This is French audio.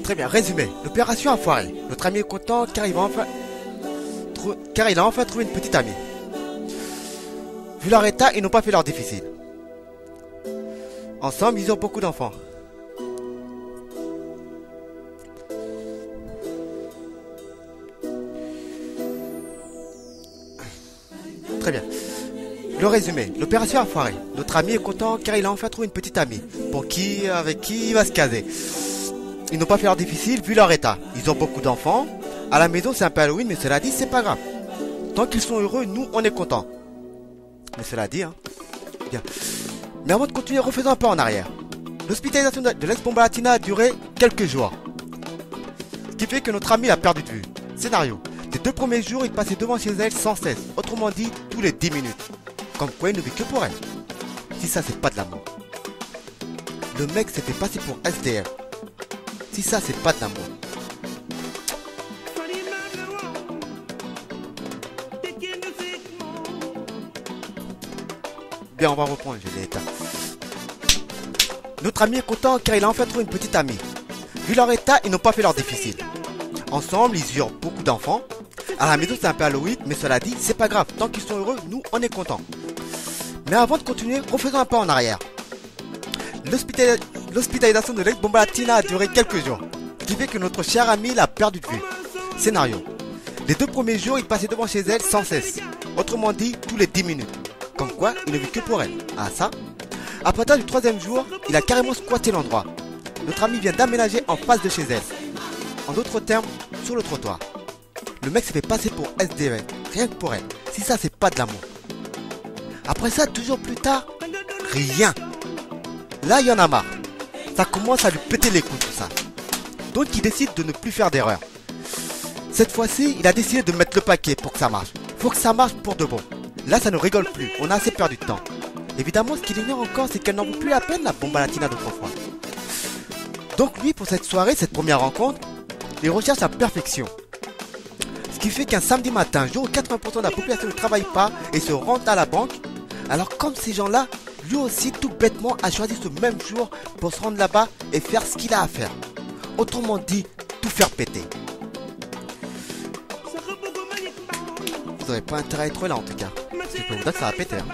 Très bien, résumé. L'opération a foiré. Notre ami est content car il a enfin trouvé une petite amie. Vu leur état, ils n'ont pas fait leur difficile. Ensemble, ils ont beaucoup d'enfants. Très bien. Le résumé. L'opération a foiré. Notre ami est content car il a enfin trouvé une petite amie. Avec qui il va se caser. Ils n'ont pas fait leur difficile vu leur état. Ils ont beaucoup d'enfants. À la maison, c'est un peu Halloween, mais cela dit, c'est pas grave. Tant qu'ils sont heureux, nous, on est contents. Mais cela dit, hein. Bien. Mais avant de continuer, refaisons un peu en arrière. L'hospitalisation de l'ex-Bomba Latina a duré quelques jours. Ce qui fait que notre ami l'a perdu de vue. Scénario. Les 2 premiers jours, il passait devant chez elle sans cesse. Autrement dit, tous les 10 minutes. Comme quoi, il ne vit que pour elle. Si ça, c'est pas de l'amour. Le mec s'est fait passer pour SDF. Si ça, c'est pas de l'amour. Bien, on va reprendre, je l'ai éteint. Notre ami est content car il a enfin trouvé une petite amie. Vu leur état, ils n'ont pas fait leur difficile. Ensemble, ils eurent beaucoup d'enfants. À la maison, c'est un peu Halloween, mais cela dit, c'est pas grave. Tant qu'ils sont heureux, nous, on est contents. Mais avant de continuer, refaisons un peu en arrière. L'hospitalisation de l'ex-Bomba Latina a duré quelques jours. Ce qui fait que notre cher ami l'a perdu de vue. Scénario. Les 2 premiers jours, il passait devant chez elle sans cesse. Autrement dit, tous les 10 minutes. Comme quoi, il ne vit que pour elle. Ah ça. À partir du 3e jour, il a carrément squatté l'endroit. Notre ami vient d'aménager en face de chez elle. En d'autres termes, sur le trottoir. Le mec s'est fait passer pour SDF, rien que pour elle. Si ça, c'est pas de l'amour. Après ça, toujours plus tard, rien. Là, il y en a marre. Ça commence à lui péter les couilles tout ça. Donc il décide de ne plus faire d'erreur. Cette fois-ci, il a décidé de mettre le paquet pour que ça marche. Faut que ça marche pour de bon. Là, ça ne rigole plus. On a assez perdu de temps. Évidemment, ce qu'il ignore encore, c'est qu'elle n'en vaut plus la peine, la Bomba Latina d'autrefois. Donc lui, pour cette soirée, cette première rencontre, il recherche la perfection. Ce qui fait qu'un samedi matin, jour où 80% de la population ne travaille pas et se rend à la banque, alors comme ces gens-là, lui aussi, tout bêtement, a choisi ce même jour pour se rendre là-bas et faire ce qu'il a à faire. Autrement dit, tout faire péter. Vous n'aurez pas intérêt à être là en tout cas. Parce que je peux vous dire que ça va péter. Hein.